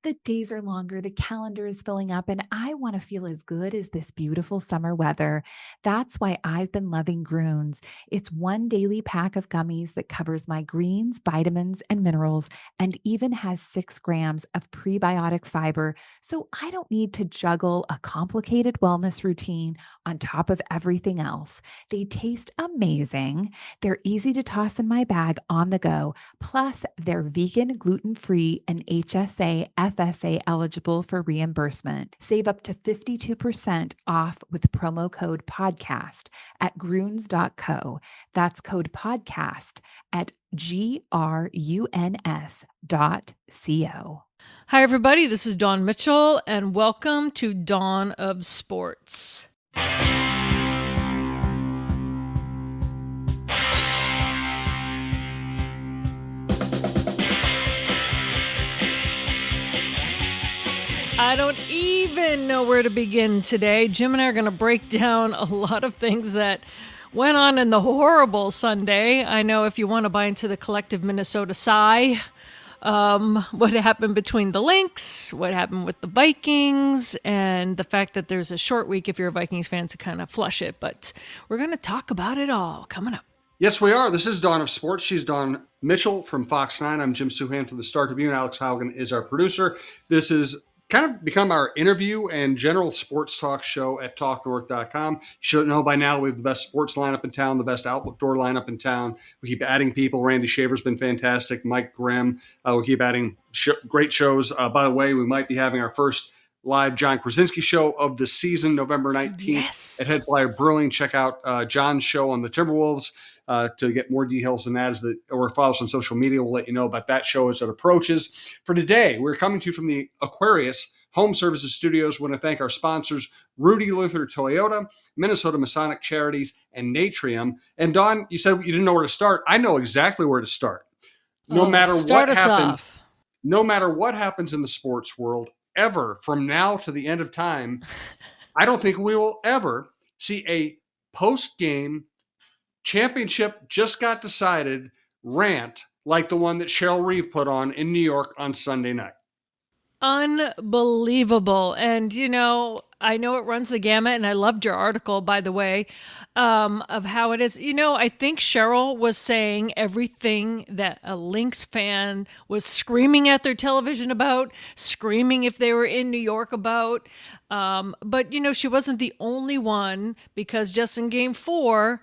The days are longer, the calendar is filling up, and I want to feel as good as this beautiful summer weather. That's why I've been loving Groons. It's one daily pack of gummies that covers my greens, vitamins, and minerals, and even has 6 grams of prebiotic fiber. So I don't need to juggle a complicated wellness routine on top of everything else. They taste amazing. They're easy to toss in my bag on the go. Plus, they're vegan, gluten free, and HSA, FSA eligible for reimbursement. Save up to 52% off with promo code podcast at gruns.co. That's code podcast at gruns.co. Hi, everybody. This is Dawn Mitchell, and welcome to Dawn of Sports. I don't even know where to begin today. Jim and I are going to break down a lot of things that went on in the horrible Sunday. I know if you want to buy into the collective Minnesota sigh, what happened between the Lynx, what happened with the Vikings, and the fact that there's a short week if you're a Vikings fan to kind of flush it. But we're going to talk about it all coming up. Yes, we are. This is Dawn of Sports. She's Dawn Mitchell from Fox 9. I'm Jim Souhan from the Star Tribune. Alex Haugen is our producer. This is kind of become our interview and general sports talk show at talknorth.com. You should know by now we have the best sports lineup in town, the best outdoor lineup in town. We keep adding people. Randy Shaver's been fantastic. Mike Grimm. We keep adding great shows. By the way, we might be having our first live John Krasinski show of the season, November 19th at Head Flyer Brewing. Check out John's show on the Timberwolves to get more details than that, or follow us on social media. We'll let you know about that show as it approaches. For today, we're coming to you from the Aquarius Home Services Studios. We want to thank our sponsors, Rudy Luther Toyota, Minnesota Masonic Charities, and Natrium. And Dawn, you said you didn't know where to start. I know exactly where to start. No matter what happens in the sports world, ever from now to the end of time, I don't think we will ever see a post-game championship just got decided rant like the one that Cheryl Reeve put on in New York on Sunday night. Unbelievable. And, I know it runs the gamut, and I loved your article, by the way, of how it is. I think Cheryl was saying everything that a Lynx fan was screaming at their television about, screaming if they were in New York about. But, she wasn't the only one, because just in game 4,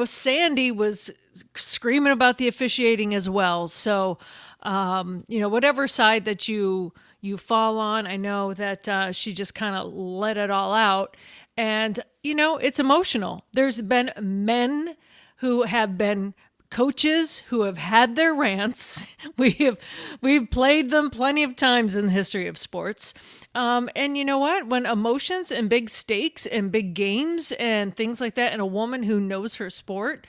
Sandy was screaming about the officiating as well. So, whatever side that you fall on, I know that she just kind of let it all out. And, it's emotional. There's been men who have been coaches who have had their rants. We've played them plenty of times in the history of sports. And you know what? When emotions and big stakes and big games and things like that, and a woman who knows her sport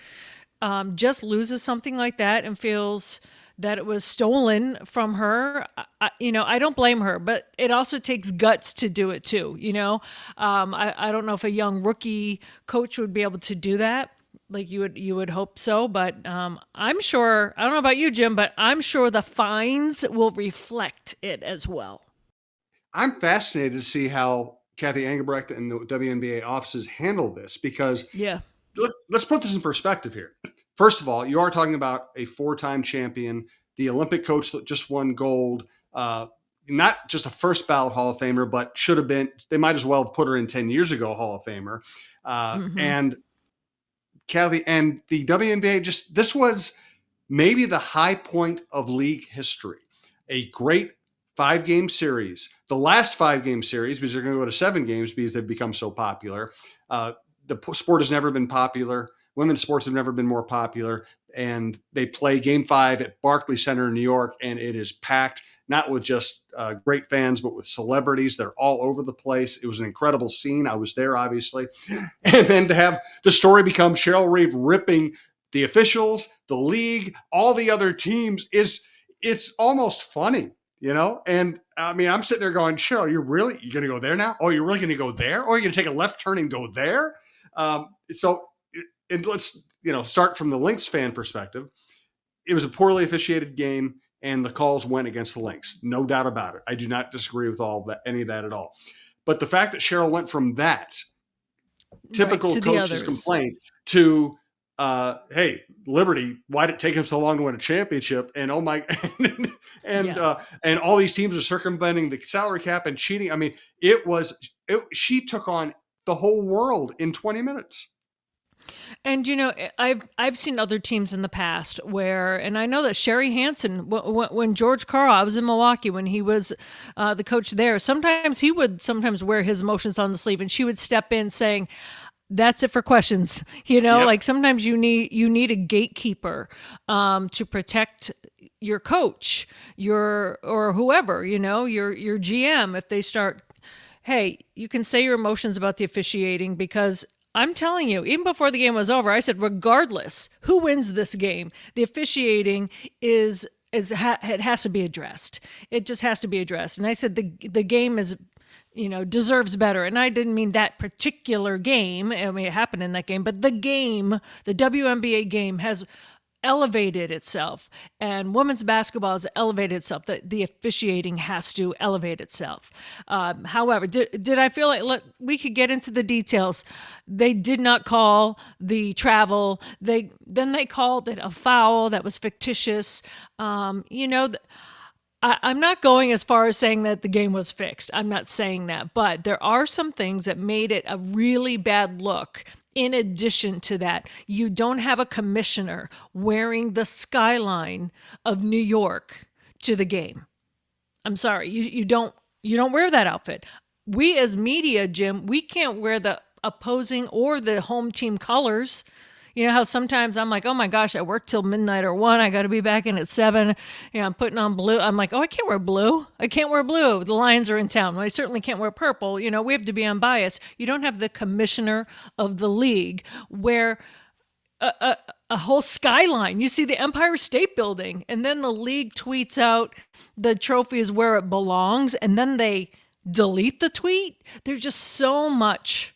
just loses something like that and feels that it was stolen from her, I don't blame her, but it also takes guts to do it too. I don't know if a young rookie coach would be able to do that. Like you would hope so, but I'm sure, I don't know about you, Jim, but I'm sure the fines will reflect it as well. I'm fascinated to see how Kathy Engelbrecht and the WNBA offices handle this, because let's put this in perspective here. First of all, you are talking about a 4-time champion, the Olympic coach that just won gold, not just a first ballot Hall of Famer, but should have been, they might as well have put her in 10 years ago, Hall of Famer. And Kathy and the WNBA, this was maybe the high point of league history. A great 5-game series. The last 5-game series, because they're going to go to 7 games because they've become so popular. The sport has never been popular. Women's sports have never been more popular, and they play Game 5 at Barclays Center in New York, and it is packed, not with just great fans, but with celebrities. They're all over the place. It was an incredible scene. I was there, obviously. And then to have the story become Cheryl Reeve ripping the officials, the league, all the other teams, it's almost funny, And I mean, I'm sitting there going, Cheryl, you're going to go there now? Oh, you're really going to go there? Or you're going to take a left turn and go there? And let's, start from the Lynx fan perspective. It was a poorly officiated game, and the calls went against the Lynx. No doubt about it. I do not disagree with any of that at all. But the fact that Cheryl went from that typical coach's complaint to, hey, Liberty, why did it take him so long to win a championship? And oh my, and all these teams are circumventing the salary cap and cheating. I mean, she took on the whole world in 20 minutes. And I've seen other teams in the past where, and I know that Sherry Hansen, when George Karl, I was in Milwaukee when he was the coach there. Sometimes he would wear his emotions on the sleeve, and she would step in saying, "That's it for questions." Like sometimes you need a gatekeeper to protect your coach, or whoever, your GM. If they start, hey, you can say your emotions about the officiating, because I'm telling you, even before the game was over, I said, regardless who wins this game, the officiating it has to be addressed. It just has to be addressed. And I said the game is, deserves better. And I didn't mean that particular game. I mean, it happened in that game, but the WNBA game has elevated itself, and women's basketball has elevated itself. The officiating has to elevate itself. However, did I feel like we could get into the details? They did not call the travel. They called it a foul that was fictitious. I'm not going as far as saying that the game was fixed. I'm not saying that, but there are some things that made it a really bad look. In addition to that, you don't have a commissioner wearing the skyline of New York to the game. I'm sorry, you don't wear that outfit. We as media, Jim, we can't wear the opposing or the home team colors. You know how sometimes I'm like, oh my gosh, I work till midnight or 1. I got to be back in at 7. I'm putting on blue. I'm like, oh, I can't wear blue. The Lions are in town. Well, I certainly can't wear purple. We have to be unbiased. You don't have the commissioner of the league wear a whole skyline. You see the Empire State Building, and then the league tweets out the trophy is where it belongs, and then they delete the tweet. There's just so much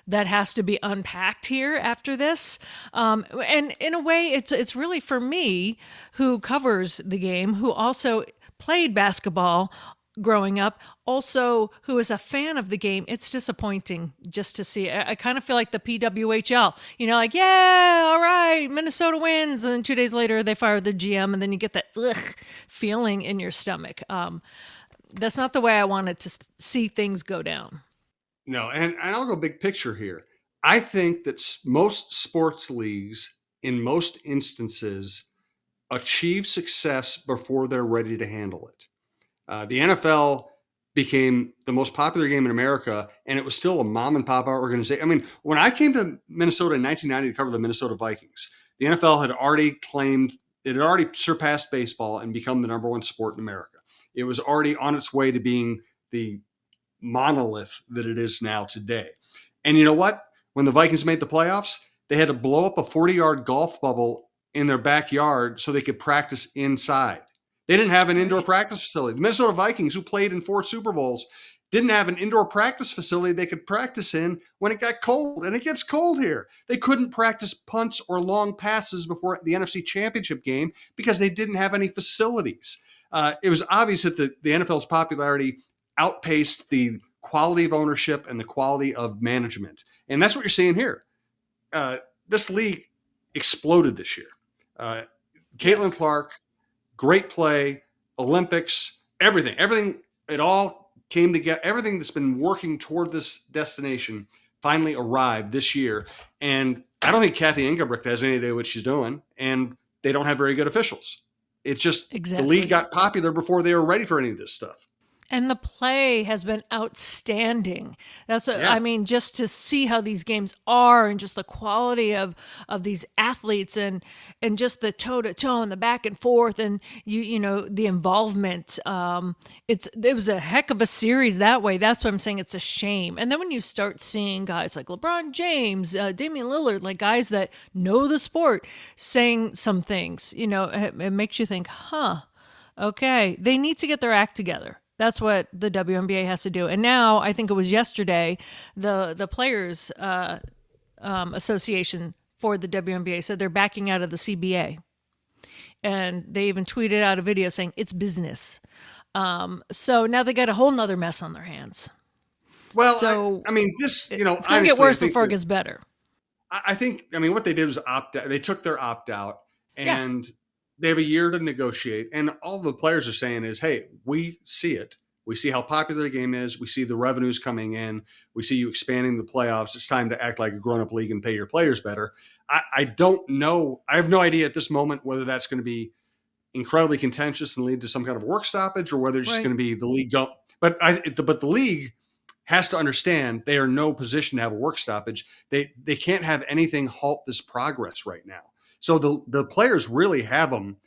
that has to be unpacked here after this. And in a way, it's really for me, who covers the game, who also played basketball growing up, also who is a fan of the game. It's disappointing just to see. I kind of feel like the PWHL, like, yeah, all right, Minnesota wins. And then 2 days later, they fire the GM, and then you get that feeling in your stomach. That's not the way I wanted to see things go down. No, and I'll go big picture here. I think that most sports leagues, in most instances, achieve success before they're ready to handle it. The NFL became the most popular game in America, and it was still a mom and pop organization. I mean, when I came to Minnesota in 1990 to cover the Minnesota Vikings, the NFL had already surpassed baseball and become the number one sport in America. It was already on its way to being the monolith that it is now today. And you know what? When the Vikings made the playoffs, they had to blow up a 40-yard golf bubble in their backyard so they could practice inside. They didn't have an indoor practice facility. The Minnesota Vikings, who played in 4 Super Bowls, didn't have an indoor practice facility they could practice in when it got cold. And it gets cold here. They couldn't practice punts or long passes before the NFC Championship game because they didn't have any facilities. It was obvious that the NFL's popularity outpaced the quality of ownership and the quality of management. And that's what you're seeing here. This league exploded this year. Caitlin Clark, great play, Olympics, everything. It all came together. Everything that's been working toward this destination finally arrived this year. And I don't think Kathy Engelbrecht has any idea what she's doing. And they don't have very good officials. It's just The league got popular before they were ready for any of this stuff. And the play has been outstanding. That's what I mean, just to see how these games are, and just the quality of these athletes, and just the toe to toe and the back and forth, and the involvement. It was a heck of a series that way. That's what I'm saying. It's a shame. And then when you start seeing guys like LeBron James, Damian Lillard, like guys that know the sport, saying some things, it makes you think, okay, they need to get their act together. That's what the WNBA has to do. And now, I think it was yesterday, the Players Association for the WNBA said they're backing out of the CBA. And they even tweeted out a video saying it's business. So now they got a whole nother mess on their hands. Well, so I mean, this, it's going to get worse before it gets better. I think, what they did was opt out. They took their opt out, and they have a year to negotiate. And all the players are saying is, hey, we see it. We see how popular the game is. We see the revenues coming in. We see you expanding the playoffs. It's time to act like a grown-up league and pay your players better. I don't know. I have no idea at this moment whether that's going to be incredibly contentious and lead to some kind of work stoppage, or whether it's just going to be the league go. But the league has to understand they are in no position to have a work stoppage. They can't have anything halt this progress right now. So the players really have them,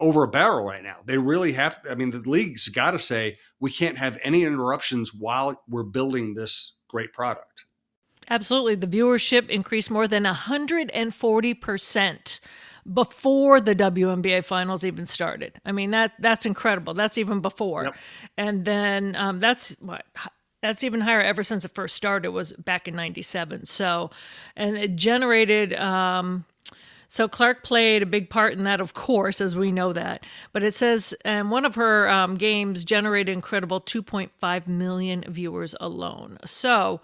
over a barrel right now. They really have to. I mean, the league's got to say we can't have any interruptions while we're building this great product. Absolutely. The viewership increased more than 140% before the WNBA finals even started. I mean, that's incredible. That's even before. Yep. And then that's even higher ever since it first started, was back in 97. So, and it generated, so Clark played a big part in that, of course, as we know that. But it says one of her games generated incredible 2.5 million viewers alone. So,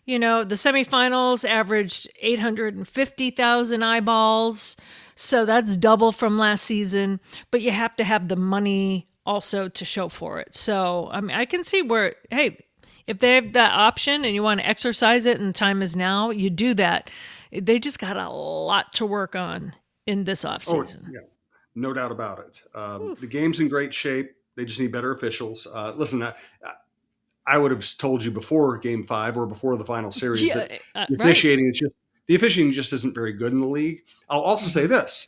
the semifinals averaged 850,000 eyeballs. So that's double from last season. But you have to have the money also to show for it. So, I mean, I can see where, hey, if they have that option and you want to exercise it and the time is now, you do that. They just got a lot to work on in this offseason. Oh, yeah. No doubt about it. The game's in great shape. They just need better officials. Listen, I would have told you before Game 5 or before the final series that the officiating just isn't very good in the league. I'll also say this.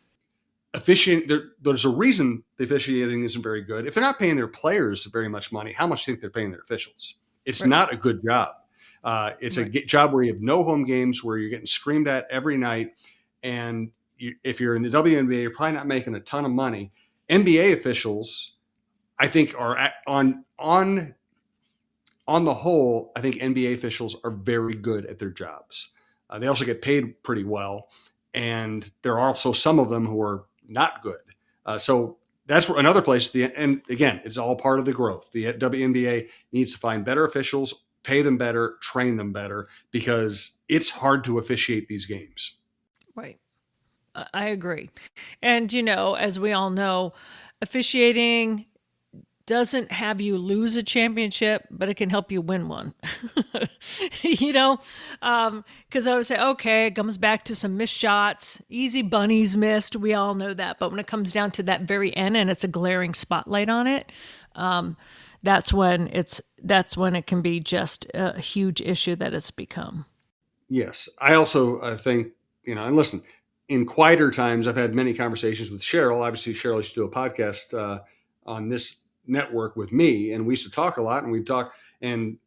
There's a reason the officiating isn't very good. If they're not paying their players very much money, how much do you think they're paying their officials? It's not a good job. It's a job where you have no home games, where you're getting screamed at every night. And if you're in the WNBA, you're probably not making a ton of money. NBA officials, I think, are on the whole, I think NBA officials are very good at their jobs. They also get paid pretty well. And there are also some of them who are not good. So that's another place. And again, it's all part of the growth. The WNBA needs to find better officials, pay them better, train them better, because it's hard to officiate these games. Right. I agree. And, as we all know, officiating doesn't have you lose a championship, but it can help you win one. Because I would say, okay, it comes back to some missed shots, easy bunnies missed. We all know that. But when it comes down to that very end and it's a glaring spotlight on it, that's when it can be just a huge issue that it's become. Yes. I also think, and listen, in quieter times, I've had many conversations with Cheryl. Obviously, Cheryl used to do a podcast on this network with me, and we used to talk a lot, and we'd talk, and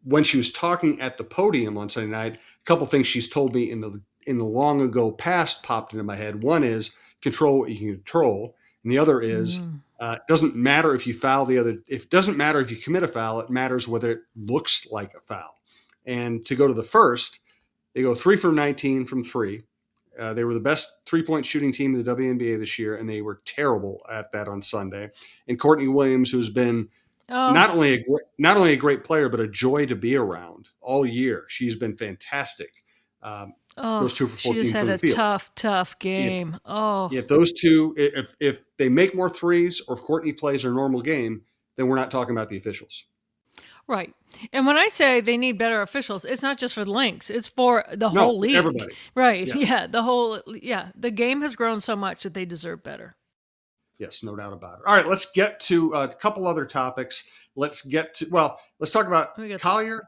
when she was talking at the podium on Sunday night, a couple things she's told me in the long ago past popped into my head. One is control what you can control, and the other is it doesn't matter if you foul the other. It doesn't matter if you commit a foul. It matters whether it looks like a foul. And to go to the first, they go 3 for 19 from 3. They were the best three-point shooting team in the WNBA this year, and they were terrible at that on Sunday. And Courtney Williams, who's been not only a great player, but a joy to be around all year. She's been fantastic. Those 2 for 14 she just had a field. tough game. If those two, if they make more threes, or if Courtney plays her normal game, then we're not talking about the officials. Right. And when I say they need better officials, it's not just for the Lynx. It's for the whole league. Everybody. Right. Yeah. The game has grown so much that they deserve better. Yes, no doubt about it. All right, let's get to a couple other topics. Let's talk about Collier.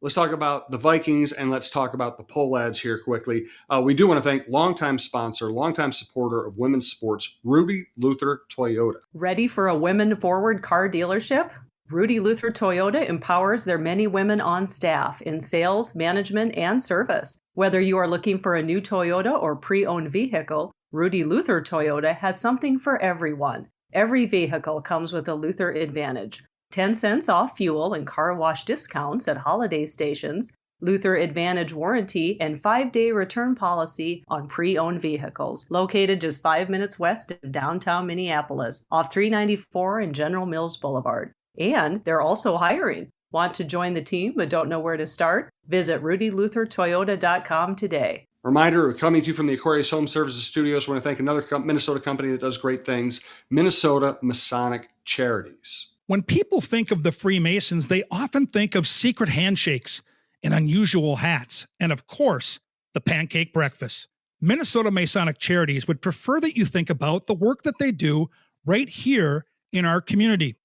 Let's talk about the Vikings, and let's talk about the Pohlads here quickly. We do want to thank longtime sponsor, longtime supporter of women's sports, Rudy Luther Toyota. Ready for a women-forward car dealership? Rudy Luther Toyota empowers their many women on staff in sales, management, and service. Whether you are looking for a new Toyota or pre-owned vehicle, Rudy Luther Toyota has something for everyone. Every vehicle comes with a Luther Advantage. 10 cents off fuel and car wash discounts at holiday stations, Luther Advantage warranty and 5-day return policy on pre-owned vehicles. Located just 5 minutes west of downtown Minneapolis, off 394 and General Mills Boulevard. And they're also hiring. Want to join the team but don't know where to start? Visit RudyLutherToyota.com today. Reminder, we're coming to you from the Aquarius Home Services Studios. We want to thank another Minnesota company that does great things, Minnesota Masonic Charities. When people think of the Freemasons, they often think of secret handshakes and unusual hats, and of course, the pancake breakfast. Minnesota Masonic Charities would prefer that you think about the work that they do right here in our community.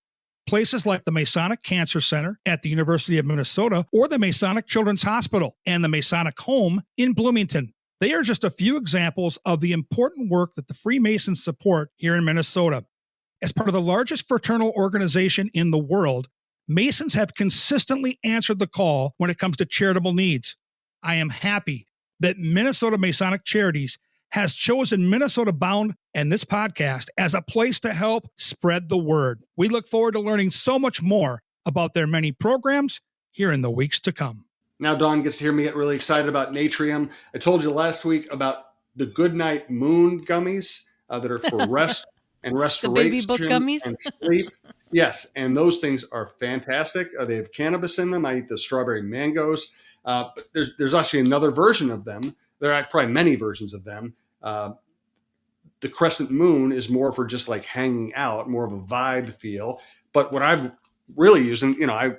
Places like the Masonic Cancer Center at the University of Minnesota or the Masonic Children's Hospital and the Masonic Home in Bloomington. They are just a few examples of the important work that the Freemasons support here in Minnesota. As part of the largest fraternal organization in the world, Masons have consistently answered the call when it comes to charitable needs. I am happy that Minnesota Masonic Charities has chosen Minnesota Bound and this podcast as a place to help spread the word. We look forward to learning so much more about their many programs here in the weeks to come. Now Dawn gets to hear me get really excited about Natrium. I told you last week about the Goodnight Moon gummies that are for rest and restoration the baby book gummies and sleep. Yes, and those things are fantastic. They have cannabis in them. I eat the strawberry mangoes. But there's actually another version of them. There are probably many versions of them. The Crescent Moon is more for just like hanging out, more of a vibe feel. But what I've really used, and I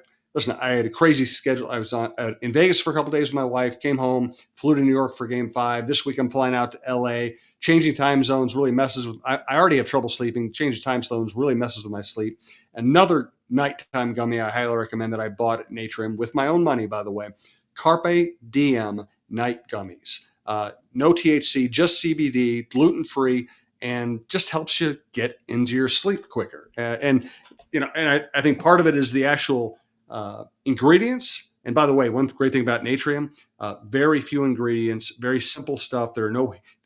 had a crazy schedule. I was in Vegas for a couple of days with my wife, came home, flew to New York for Game 5. This week I'm flying out to LA. Changing time zones really messes with, I already have trouble sleeping. Changing time zones really messes with my sleep. Another nighttime gummy I highly recommend that I bought at Natrium with my own money, by the way, Carpe Diem Night Gummies. No THC, just CBD, gluten-free, and just helps you get into your sleep quicker. And I think part of it is the actual ingredients. And by the way, one great thing about Natrium, very few ingredients, very simple stuff. There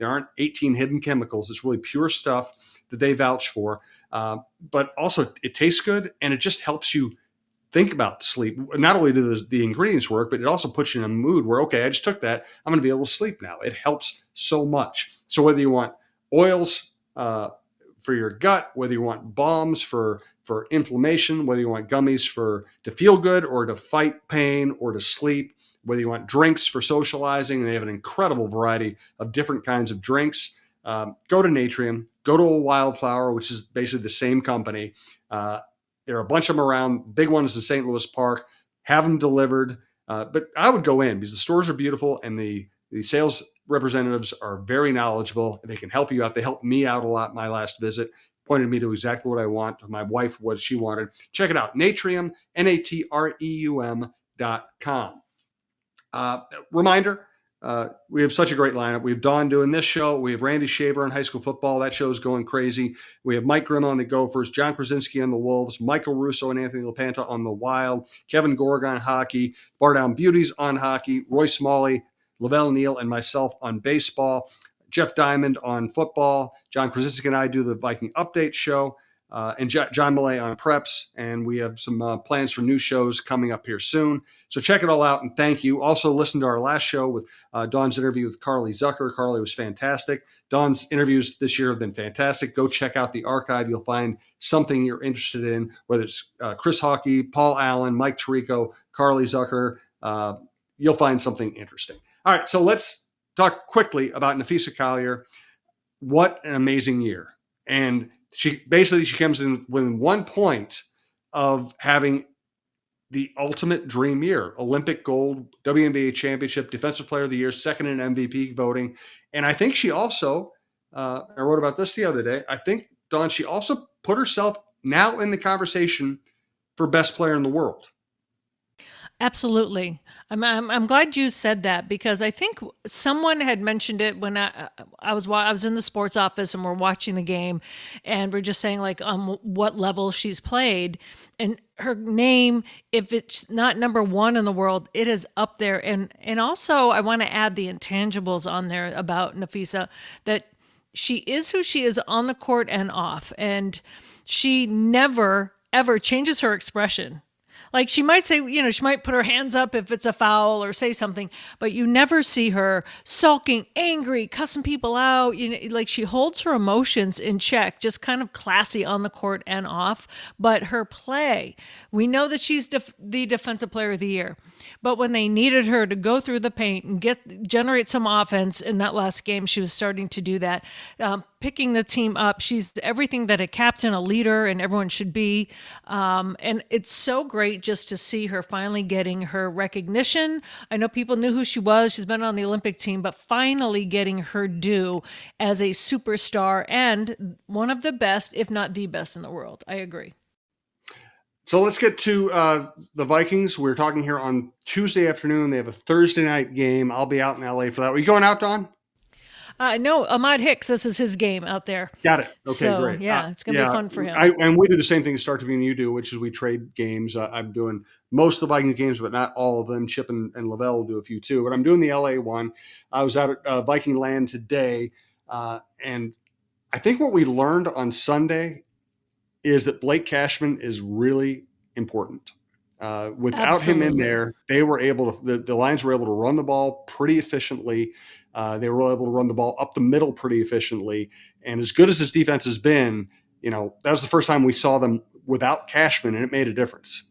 aren't 18 hidden chemicals. It's really pure stuff that they vouch for. But also it tastes good, and it just helps you think about sleep. Not only do the ingredients work, but it also puts you in a mood where, okay, I just took that. I'm going to be able to sleep now. It helps so much. So whether you want oils for your gut, whether you want balms for inflammation, whether you want gummies to feel good or to fight pain or to sleep, whether you want drinks for socializing, they have an incredible variety of different kinds of drinks. Go to Natrium, go to a Wildflower, which is basically the same company. There are a bunch of them around, big ones in St. Louis Park, have them delivered. But I would go in because the stores are beautiful and the sales representatives are very knowledgeable. They can help you out. They helped me out a lot my last visit, pointed me to exactly what I want, my wife, what she wanted. Check it out, Natrium, Natreum.com. Reminder, we have such a great lineup. We have Dawn doing this show. We have Randy Shaver on high school football. That show's going crazy. We have Mike Grimm on the Gophers, John Krasinski on the Wolves, Michael Russo and Anthony LaPanta on the Wild, Kevin Gorg on hockey, Bar Down Beauties on hockey, Roy Smalley, Lavelle Neal, and myself on baseball, Jeff Diamond on football, John Krasinski and I do the Viking Update show, and John Millay on preps. And we have some plans for new shows coming up here soon. So check it all out, and thank you. Also listen to our last show with Dawn's interview with Carly Zucker. Carly was fantastic. Dawn's interviews this year have been fantastic. Go check out the archive. You'll find something you're interested in, whether it's Chris Hockey, Paul Allen, Mike Tirico, Carly Zucker. You'll find something interesting. All right, so let's talk quickly about Nafisa Collier. What an amazing year. And she comes in within 1 point of having the ultimate dream year: Olympic gold, WNBA championship, defensive player of the year, second in MVP voting. And I think she also, I wrote about this the other day, I think, Dawn, she also put herself now in the conversation for best player in the world. Absolutely. I'm glad you said that, because I think someone had mentioned it when I was in the sports office and we're watching the game, and we're just saying like what level she's played, and her name, if it's not number one in the world, it is up there. And also I want to add the intangibles on there about Nafisa, that she is who she is on the court and off, and she never ever changes her expression. Like she might say, she might put her hands up if it's a foul or say something, but you never see her sulking, angry, cussing people out. Like she holds her emotions in check, just kind of classy on the court and off. But her play, we know that she's the defensive player of the year. But when they needed her to go through the paint and generate some offense in that last game, she was starting to do that. Picking the team up. She's everything that a captain, a leader, and everyone should be. And it's so great just to see her finally getting her recognition. I know people knew who she was. She's been on the Olympic team, but finally getting her due as a superstar and one of the best, if not the best in the world. I agree. So let's get to the Vikings. We're talking here on Tuesday afternoon. They have a Thursday night game. I'll be out in LA for that. Are you going out, Don? No, Ahmad Hicks. This is his game out there. Got it. Okay, so, great. Yeah, it's going to be fun for him. And we do the same thing to start to be and you do, which is we trade games. I'm doing most of the Vikings games, but not all of them. Chip and Lavelle will do a few too. But I'm doing the LA one. I was out at Viking Land today, and I think what we learned on Sunday is that Blake Cashman is really important. Without Absolutely. him in there, they were able to, the Lions were able to run the ball pretty efficiently. They were able to run the ball up the middle pretty efficiently. And as good as this defense has been, that was the first time we saw them without Cashman, and it made a difference.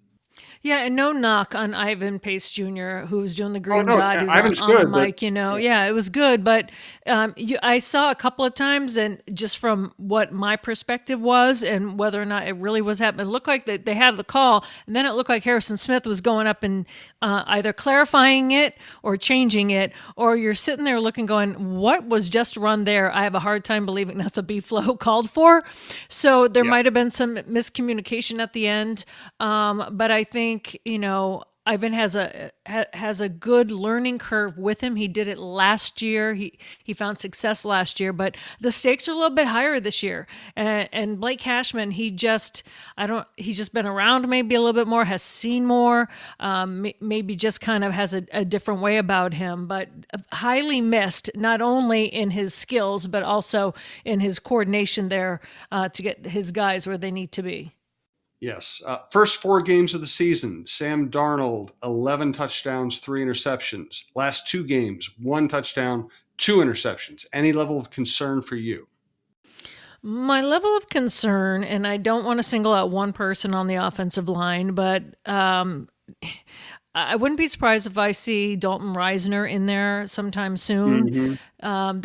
Yeah, and no knock on Ivan Pace Jr., who was doing the green dot. Ivan's on good, the mic, Yeah, it was good. But I saw a couple of times, and just from what my perspective was and whether or not it really was happening, it looked like they had the call, and then it looked like Harrison Smith was going up and either clarifying it or changing it, or you're sitting there looking going, what was just run there? I have a hard time believing that's what B-Flow called for. So there might have been some miscommunication at the end, but I think Ivan has a good learning curve with him. He did it last year. He found success last year, but the stakes are a little bit higher this year. And Blake Cashman, he's just been around maybe a little bit more, has seen more, maybe just kind of has a different way about him, but highly missed, not only in his skills, but also in his coordination there to get his guys where they need to be. Yes. First 4 games of the season, Sam Darnold, 11 touchdowns, 3 interceptions. Last 2 games, 1 touchdown, 2 interceptions. Any level of concern for you? My level of concern, and I don't want to single out one person on the offensive line, but I wouldn't be surprised if I see Dalton Reisner in there sometime soon. Mm-hmm.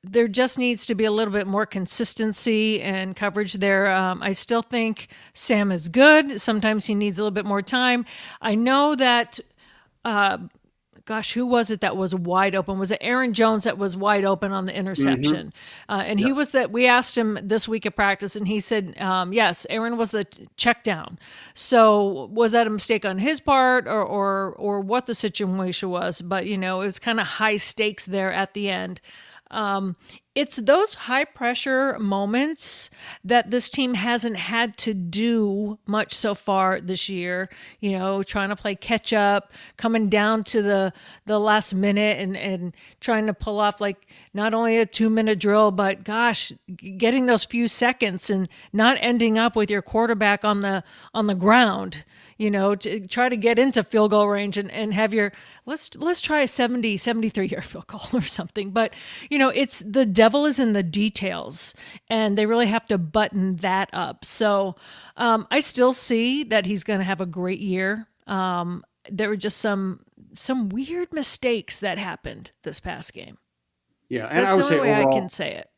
There just needs to be a little bit more consistency and coverage there. I still think Sam is good. Sometimes he needs a little bit more time. I know that, who was it that was wide open? Was it Aaron Jones that was wide open on the interception? Mm-hmm. He was that. We asked him this week at practice, and he said, yes, Aaron was the check down. So was that a mistake on his part or what the situation was? But, it was kind of high stakes there at the end. It's those high pressure moments that this team hasn't had to do much so far this year, trying to play catch up, coming down to the last minute and trying to pull off like not only a 2-minute drill, but gosh, getting those few seconds and not ending up with your quarterback on the ground. To try to get into field goal range and have let's try a 73-yard field goal or something. But, it's the devil is in the details, and they really have to button that up. So I still see that he's going to have a great year. There were just some weird mistakes that happened this past game. Yeah, and that's I would say overall, I can say it.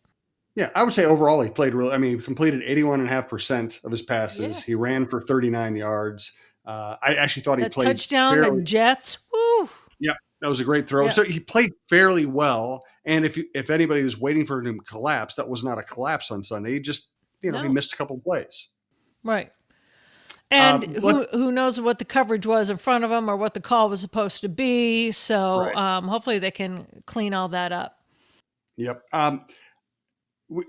Yeah, I would say overall he played really. I mean, he completed 81.5% of his passes. Yeah. He ran for 39 yards. I actually thought he played touchdown to Jets. Woo! Yeah, that was a great throw. Yeah. So he played fairly well. And if anybody was waiting for him to collapse, that was not a collapse on Sunday. He just he missed a couple of plays. Right. And who knows what the coverage was in front of him or what the call was supposed to be. So hopefully they can clean all that up. Yep.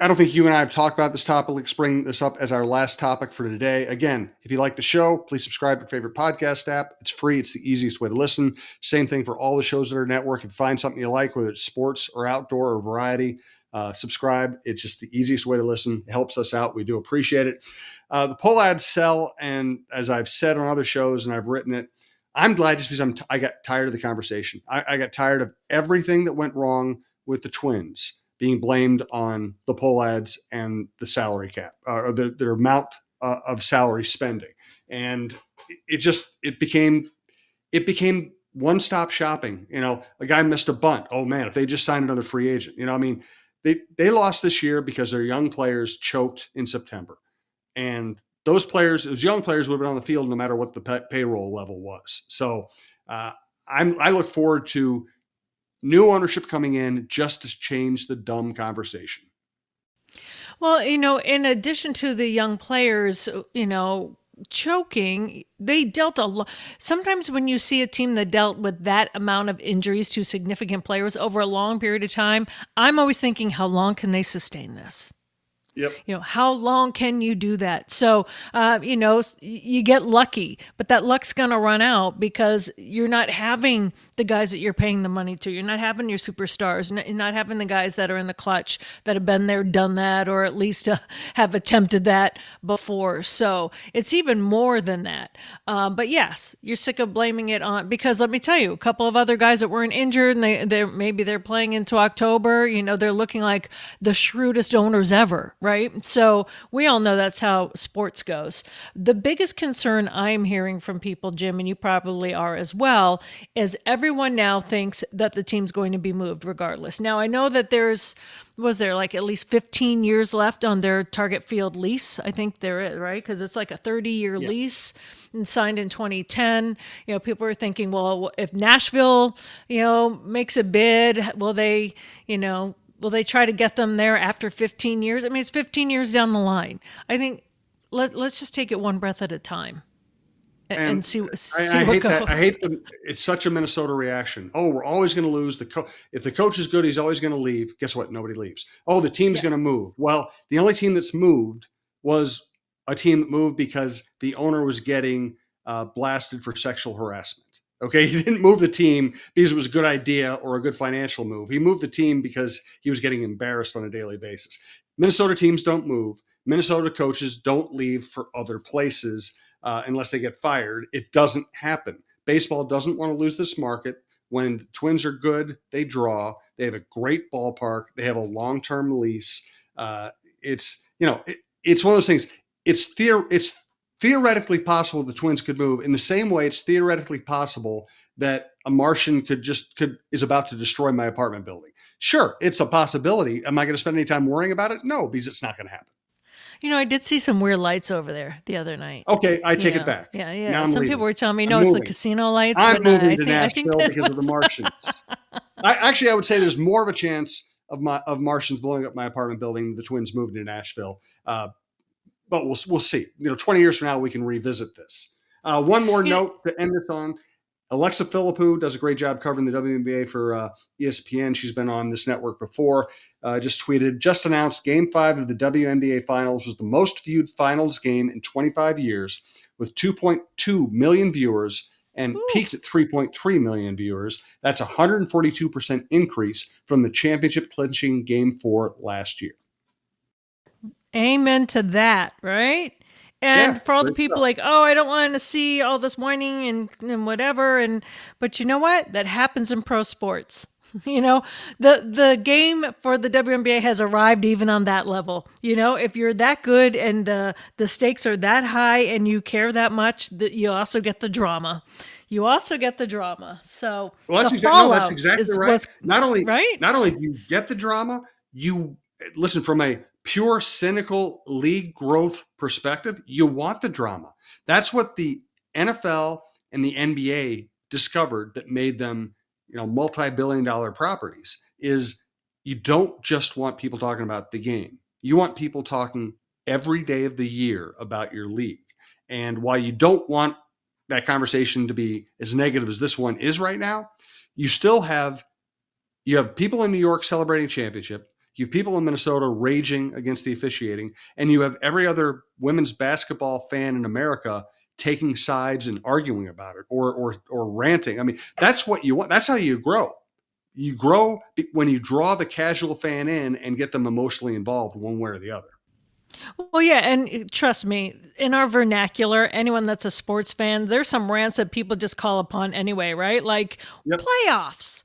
I don't think you and I have talked about this topic. Let's bring this up as our last topic for today. Again, if you like the show, please subscribe to your favorite podcast app. It's free. It's the easiest way to listen. Same thing for all the shows that are network. If you find something you like, whether it's sports or outdoor or variety, subscribe. It's just the easiest way to listen. It helps us out. We do appreciate it. The Pohlads sell, and as I've said on other shows and I've written it, I'm glad just because I got tired of the conversation. I got tired of everything that went wrong with the Twins being blamed on the Pohlads and the salary cap, or their amount of salary spending. And it became one-stop shopping. A guy missed a bunt. Oh man, if they just signed another free agent, they lost this year because their young players choked in September. And those young players would have been on the field no matter what the payroll level was. So I look forward to new ownership coming in just to change the dumb conversation. Well, in addition to the young players, choking, they dealt a lot. Sometimes when you see a team that dealt with that amount of injuries to significant players over a long period of time, I'm always thinking, how long can they sustain this? Yep. How long can you do that? So, you get lucky, but that luck's going to run out because you're not having the guys that you're paying the money to. You're not having your superstars. You're not having the guys that are in the clutch that have been there, done that, or at least have attempted that before. So it's even more than that. But yes, you're sick of blaming it on, because let me tell you, a couple of other guys that weren't injured and they're playing into October, they're looking like the shrewdest owners ever. Right? So we all know that's how sports goes. The biggest concern I'm hearing from people, Jim, and you probably are as well, is everyone now thinks that the team's going to be moved regardless. Now, I know that was there like at least 15 years left on their Target Field lease? I think there is, right? Because it's like a 30-year lease and signed in 2010. People are thinking, well, if Nashville, makes a bid, will they try to get them there after 15 years? I mean, it's 15 years down the line. I think let's just take it one breath at a time and see what goes. I hate them. It's such a Minnesota reaction. Oh, we're always going to lose. If the coach is good, he's always going to leave. Guess what? Nobody leaves. Oh, the team's going to move. Well, the only team that's moved was a team that moved because the owner was getting blasted for sexual harassment. Okay, he didn't move the team because it was a good idea or a good financial move. He moved the team because he was getting embarrassed on a daily basis. Minnesota teams don't move. Minnesota coaches don't leave for other places unless they get fired. It doesn't happen. Baseball doesn't want to lose this market. When the Twins are good, they draw. They have a great ballpark. They have a long-term lease. It's one of those things. It's theoretically possible the Twins could move in the same way it's theoretically possible that a Martian is about to destroy my apartment building. Sure, it's a possibility. Am I going to spend any time worrying about it? No, because it's not going to happen. I did see some weird lights over there the other night. Okay, I take it back. Yeah. Some people were telling me, it's the casino lights. I'm moving to Nashville because of the Martians. I would say there's more of a chance of Martians blowing up my apartment building than the Twins moving to Nashville. But we'll see. 20 years from now, we can revisit this. One more note to end this on. Alexa Philippou does a great job covering the WNBA for ESPN. She's been on this network before. Just tweeted, just announced Game 5 of the WNBA Finals was the most viewed finals game in 25 years with 2.2 million viewers and peaked at 3.3 million viewers. That's a 142% increase from the championship clinching Game 4 last year. Amen to that, right? And for all the people like, I don't want to see all this whining and whatever. But you know what? That happens in pro sports. The game for the WNBA has arrived even on that level. If you're that good and the stakes are that high and you care that much, you also get the drama. So that's exactly right. Not only do you get the drama, you listen from a pure cynical league growth perspective, you want the drama. That's what the NFL and the NBA discovered that made them, multi-billion-dollar properties, is you don't just want people talking about the game. You want people talking every day of the year about your league. And while you don't want that conversation to be as negative as this one is right now, you have people in New York celebrating championship. You have people in Minnesota raging against the officiating, and you have every other women's basketball fan in America taking sides and arguing about it or ranting. I mean, that's what you want. That's how you grow. you grow when you draw the casual fan in and get them emotionally involved one way or the other. Well, yeah, and trust me, in our vernacular, anyone that's a sports fan, there's some rants that people just call upon anyway, right? Like playoffs.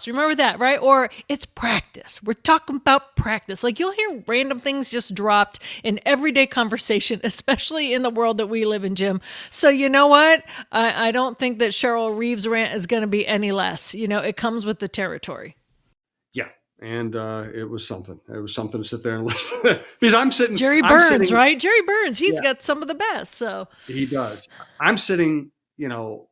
Remember that, right? Or it's practice. We're talking about practice. Like, you'll hear random things just dropped in everyday conversation, especially in the world that we live in, Jim. So you know what? I don't think that Cheryl Reeve's rant is going to be any less. It comes with the territory. Yeah. And it was something. It was something to sit there and listen. Because I'm sitting. Jerry Burns, right? Jerry Burns. He's got some of the best. So he does. I'm sitting, about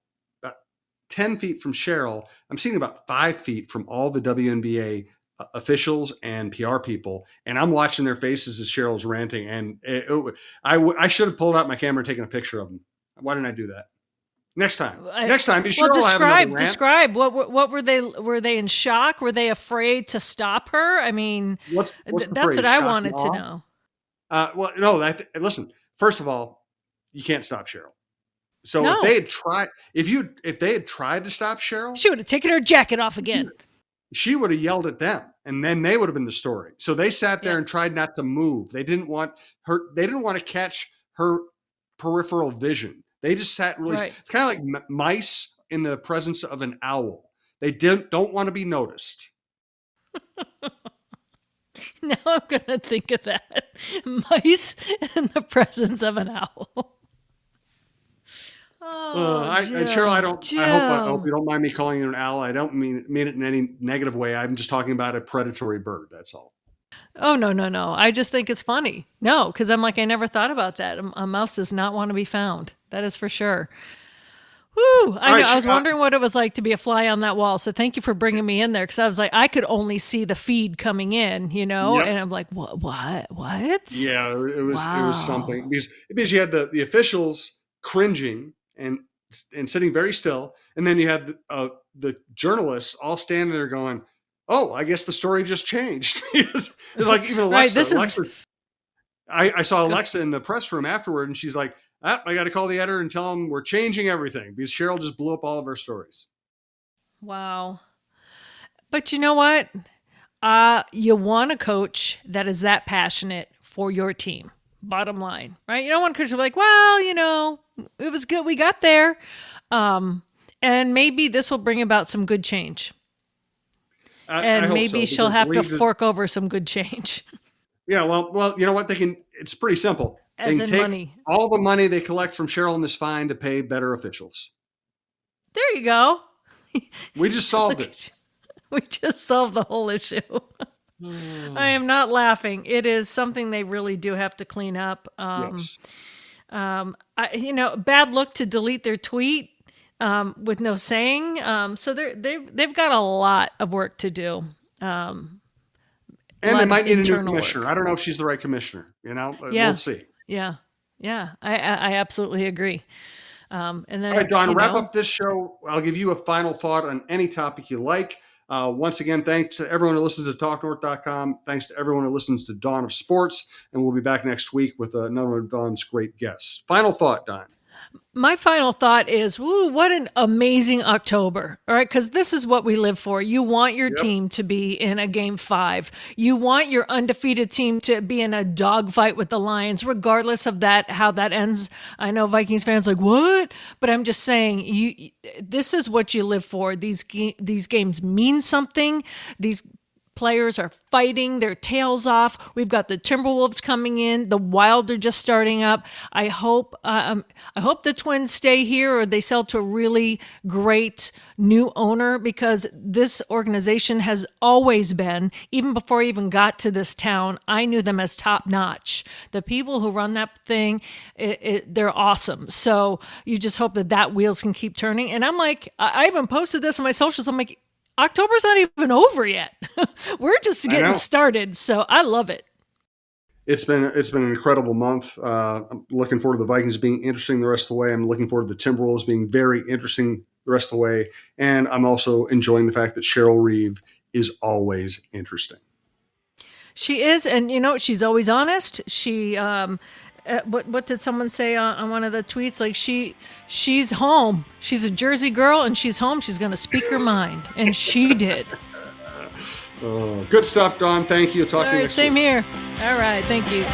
10 feet from Cheryl. I'm sitting about 5 feet from all the WNBA officials and PR people, and I'm watching their faces as Cheryl's ranting. And I should have pulled out my camera and taken a picture of them. Why didn't I do that? Next time, be sure I'll have another rant. Describe what were they? Were they in shock? Were they afraid to stop her? I mean, what's that's what I wanted to know. Well, no. Listen. First of all, you can't stop Cheryl. So if they had tried to stop Cheryl, she would have taken her jacket off again. She would have yelled at them, and then they would have been the story. So they sat there and tried not to move. They didn't want her. They didn't want to catch her peripheral vision. They just sat really. It's kind of like mice in the presence of an owl. They don't want to be noticed. Now I'm going to think of that. Mice in the presence of an owl. Cheryl, I hope you don't mind me calling you an owl. I don't mean it in any negative way. I'm just talking about a predatory bird. That's all. Oh, no. I just think it's funny. No, because I'm like, I never thought about that. A mouse does not want to be found. That is for sure. Woo! I was wondering what it was like to be a fly on that wall. So thank you for bringing me in there, because I was like, I could only see the feed coming in, and I'm like, what? Yeah, it was something, because you had the officials cringing and sitting very still, and then you had the journalists all standing there going, "Oh, I guess the story just changed." It's like even Alexa. I saw Alexa in the press room afterward, and she's like, I got to call the editor and tell him we're changing everything because Cheryl just blew up all of our stories. Wow. But you know what? You want a coach that is that passionate for your team. Bottom line, right? You don't want a coach to be like, well, it was good. We got there. And maybe this will bring about some good change. And maybe she'll have to fork over some good change. Yeah, well, you know what? It's pretty simple. They can take money. All the money they collect from Cheryl and this fine to pay better officials. There you go. We just solved it. We just solved the whole issue. I am not laughing. It is something they really do have to clean up. Yes. Bad look to delete their tweet with no saying. So they've got a lot of work to do. And they might need a new commissioner. I don't know if she's the right commissioner. We'll see. Yeah. I absolutely agree. And then, all right, Don, wrap up this show. I'll give you a final thought on any topic you like. Once again, thanks to everyone who listens to TalkNorth.com. Thanks to everyone who listens to Dawn of Sports. And we'll be back next week with another of Dawn's great guests. Final thought, Don. My final thought is, what an amazing October. All right, because this is what we live for. You want your team to be in a Game 5. You want your undefeated team to be in a dogfight with the Lions, regardless of how that ends. I know Vikings fans are like, what? But I'm just saying, this is what you live for. These games mean something. These players are fighting their tails off. We've got the Timberwolves coming in. The Wild are just starting up. I hope the Twins stay here or they sell to a really great new owner, because this organization has always been, even before I even got to this town, I knew them as top notch. The people who run that thing, they're awesome. So you just hope that wheels can keep turning. And I'm like, I even posted this on my socials. I'm like, October's not even over yet. We're just getting started. So I love it. It's been an incredible month. I'm looking forward to the Vikings being interesting the rest of the way. I'm looking forward to the Timberwolves being very interesting the rest of the way. And I'm also enjoying the fact that Cheryl Reeve is always interesting. She is. And, she's always honest. She what did someone say on one of the tweets? Like she's home. She's a Jersey girl, and she's home. She's going to speak her mind, and she did. Good stuff, Dawn. Thank you. Talk to you next Same week. here. All right. Thank you.